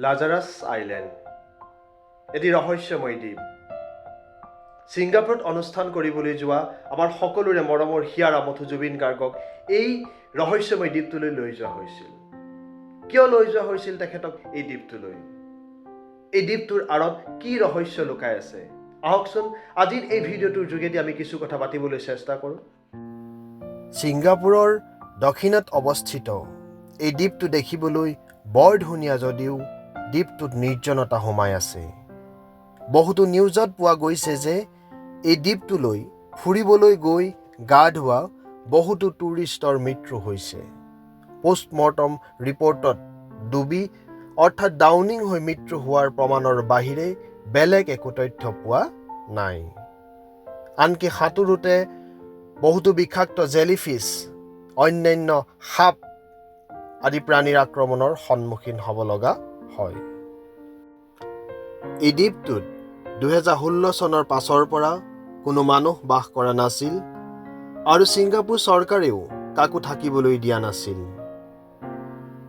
লাজাৰাছ island এটি ৰহস্যময় দ্বীপ। ছিংগাপুৰত অনুষ্ঠান কৰিবলৈ যোৱা আমাৰ সকলোৰে মৰমৰ হিয়াৰ আমঠু জুবিন গাৰ্গক এই ৰহস্যময় দ্বীপটোলৈ লৈ যোৱা হৈছিল। কিয় লৈ যোৱা হৈছিল তেখেতক এই দ্বীপটোলৈ? এই দ্বীপটোৰ আঁৰত কি ৰহস্য লুকাই আছে? আহকচোন আজিৰ এই ভিডিঅ'টোৰ যোগেদি আমি কিছু কথা পাতিবলৈ চেষ্টা কৰোঁ। ছিংগাপুৰৰ দক্ষিণত অৱস্থিত এই দ্বীপটো দেখিবলৈ বৰ ধুনীয়া যদিও দ্বীপটোত নিৰ্জনতা সোমাই আছে। বহুতো নিউজত পোৱা গৈছে যে এই দ্বীপটোলৈ ফুৰিবলৈ গৈ গা ধোৱা বহুতো টুৰিষ্টৰ মৃত্যু হৈছে। পোষ্টমৰ্টম ৰিপৰ্টত ডুবি অৰ্থাৎ ডাউনিং হৈ মৃত্যু হোৱাৰ প্ৰমাণৰ বাহিৰে বেলেগ একো তথ্য পোৱা নাই। আনকি সাঁতোৰোতে বহুতো বিষাক্ত জেলিফিছ, অন্যান্য সাপ আদি প্ৰাণীৰ আক্ৰমণৰ সন্মুখীন হ'ব লগা হয়। এই দ্বীপটোত 2016 চনৰ পাছৰ পৰা কোনো মানুহ বাস কৰা নাছিল আৰু ছিংগাপুৰ চৰকাৰেও কাকো থাকিবলৈ দিয়া নাছিল।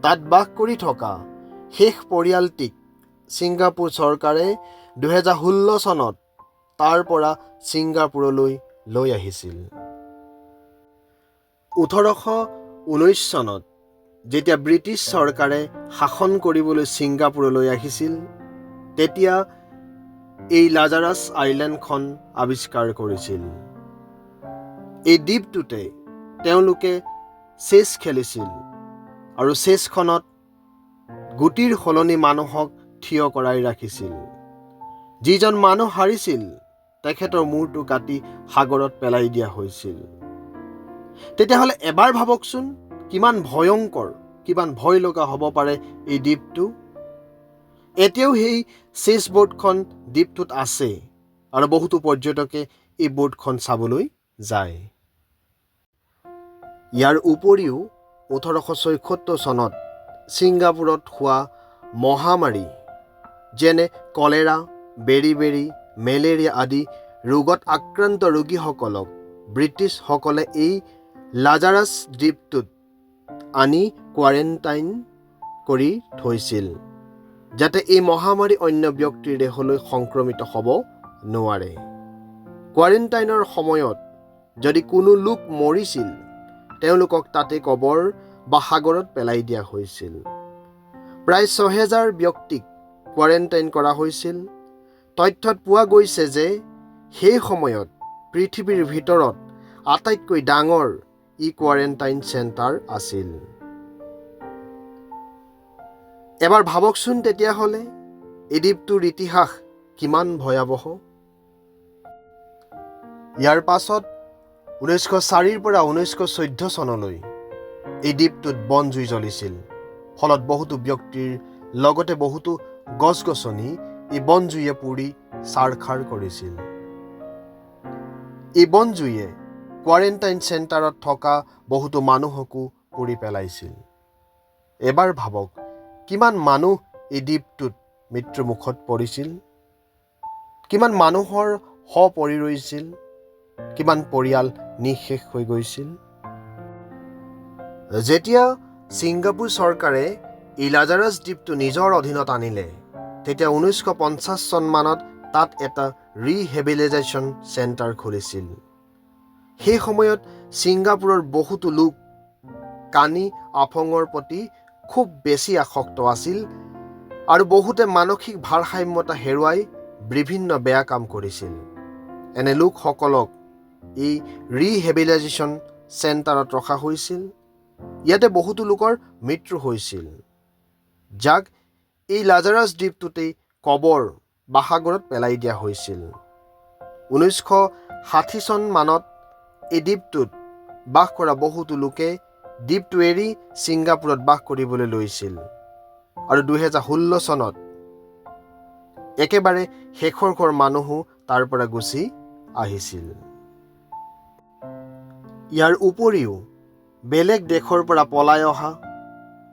তাত বাস কৰি থকা শেষ পৰিয়ালটিক ছিংগাপুৰ চৰকাৰে 2016 চনত তাৰ পৰা ছিংগাপুৰলৈ লৈ আহিছিল। 1819 চনত যেতিয়া ব্ৰিটিছ চৰকাৰে শাসন কৰিবলৈ ছিংগাপুৰলৈ আহিছিল, তেতিয়া এই লাজাৰাছ আইলেণ্ডখন আৱিষ্কাৰ কৰিছিল। এই দ্বীপটোতে তেওঁলোকে চেছ খেলিছিল আৰু চেছখনত গুটিৰ সলনি মানুহক থিয় কৰাই ৰাখিছিল। যিজন মানুহ হাৰিছিল তেখেতৰ মূৰটো কাটি সাগৰত পেলাই দিয়া হৈছিল। তেতিয়াহ'লে এবাৰ ভাবকচোন কিমান ভয়ংকৰ, কিমান ভয় লগা হ'ব পাৰে এই দ্বীপটো। এতিয়াও সেই চেছ বৰ্ডখন দ্বীপটোত আছে আৰু বহুতো পৰ্যটকে এই বৰ্ডখন চাবলৈ যায়। ইয়াৰ উপৰিও 1876 চনত ছিংগাপুৰত হোৱা মহামাৰী যেনে কলেৰা, বেৰিবেৰি, মেলেৰিয়া আদি ৰোগত আক্ৰান্ত ৰোগীসকলক ব্ৰিটিছসকলে এই লাজাৰাছ দ্বীপটোত আনি কোৱাৰেণ্টাইন কৰি থৈছিল, যাতে এই মহামাৰী অন্য ব্যক্তিৰ দেহলৈ সংক্ৰমিত হ'ব নোৱাৰে। কোৱাৰেণ্টাইনৰ সময়ত যদি কোনো লোক মৰিছিল, তেওঁলোকক তাতে কবৰ বা সাগৰত পেলাই দিয়া হৈছিল। প্ৰায় 6000 ব্যক্তিক কোৱাৰেণ্টাইন কৰা হৈছিল। তথ্যত পোৱা গৈছে যে সেই সময়ত পৃথিৱীৰ ভিতৰত আটাইতকৈ ডাঙৰ কোৱাৰেণ্টাইন চেণ্টাৰ আছিল। এবাৰ ভাবকচোন তেতিয়াহ'লে এই দ্বীপটোৰ ইতিহাস কিমান ভয়াৱহ। ইয়াৰ পাছত 1904 পৰা 1914 চনলৈ এই দ্বীপটোত বনজুই জ্বলিছিল। ফলত বহুতো ব্যক্তিৰ লগতে বহুতো গছ-গছনি এই বনজুইয়ে পুৰি ছাৰখাৰ কৰিছিল। এই বনজুইয়ে কোৱাৰেণ্টাইন চেণ্টাৰত থকা বহুতো মানুহকো পুৰি পেলাইছিল। এবাৰ ভাবক কিমান মানুহ এই দ্বীপটোত মৃত্যুমুখত পৰিছিল, কিমান মানুহৰ শৱ পৰি ৰৈছিল, কিমান পৰিয়াল নিঃশেষ হৈ গৈছিল। যেতিয়া ছিংগাপুৰ চৰকাৰে এই লাজাৰাছ দ্বীপটো নিজৰ অধীনত আনিলে, তেতিয়া 1950 চনমানত তাত এটা ৰিহেবিলিটেশ্যন চেণ্টাৰ খুলিছিল। সেই সময়ত ছিংগাপুৰৰ বহুতো লোক কানি আফঙৰ প্ৰতি খুব বেছি আসক্ত আছিল আৰু বহুতে মানসিক ভাৰসাম্যতা হেৰুৱাই বিভিন্ন বেয়া কাম কৰিছিল। এনে লোকসকলক এই ৰিহেবিলিটেশ্যন চেণ্টাৰত ৰখা হৈছিল। ইয়াতে বহুতো লোকৰ মৃত্যু হৈছিল, যাক এই লাজাৰাছ দ্বীপটোতেই কবৰ বা সাগৰত পেলাই দিয়া হৈছিল। 1960 চনমানত এই দ্বীপটোত বাস কৰা বহুতো লোকে দ্বীপটো এৰি ছিংগাপুৰত বাস কৰিবলৈ লৈছিল আৰু 2016 চনত একেবাৰে শেষৰ ঘৰ মানুহো তাৰ পৰা গুচি আহিছিল। ইয়াৰ উপৰিও বেলেগ দেশৰ পৰা পলাই অহা,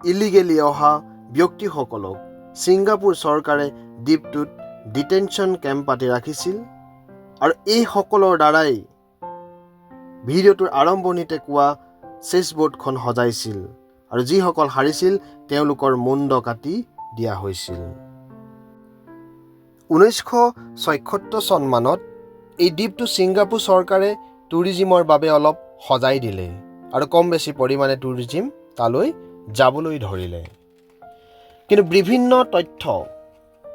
ইলিগেলি অহা ব্যক্তিসকলক ছিংগাপুৰ চৰকাৰে দ্বীপটোত ডিটেনশ্যন কেম্প পাতি ৰাখিছিল আৰু এইসকলৰ দ্বাৰাই ভিডিঅ'টোৰ আৰম্ভণিতে কোৱা চেছ বৰ্ডখন সজাইছিল আৰু যিসকল হাৰিছিল তেওঁলোকৰ মুণ্ড কাটি দিয়া হৈছিল। 1976 চনমানত এই দ্বীপটো ছিংগাপুৰ চৰকাৰে টুৰিজিমৰ বাবে অলপ সজাই দিলে আৰু কম বেছি পৰিমাণে টুৰিজিম তালৈ যাবলৈ ধৰিলে। কিন্তু বিভিন্ন তথ্য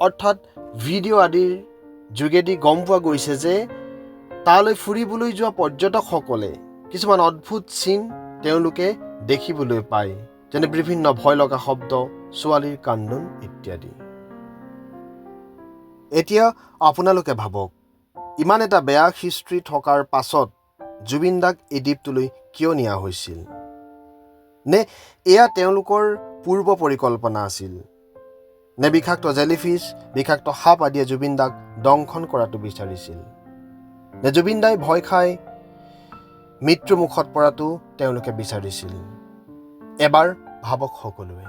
অৰ্থাৎ ভিডিঅ' আদিৰ যোগেদি গম পোৱা গৈছে যে তালৈ ফুৰিবলৈ যোৱা পৰ্যটকসকলে কিছুমান অদ্ভুত চিন তেওঁলোকে দেখিবলৈ পায়, যেনে বিভিন্ন ভয় লগা শব্দ, ছোৱালীৰ কান্দোন ইত্যাদি। এতিয়া আপোনালোকে ভাবক, ইমান এটা বেয়া হিষ্ট্ৰী থকাৰ পাছত জুবিন দাক এই দ্বীপটোলৈ কিয় নিয়া হৈছিল? নে এয়া তেওঁলোকৰ পূৰ্ব পৰিকল্পনা আছিল? নে বিষাক্ত জেলিফিছ, বিষাক্ত সাপ আদিয়ে জুবিন দাক দংশন কৰাটো বিচাৰিছিল? নে জুবিন দাই ভয় খাই মৃত্যুমুখত পৰাটো তেওঁলোকে বিচাৰিছিল? এবাৰ ভাবক সকলোৱে।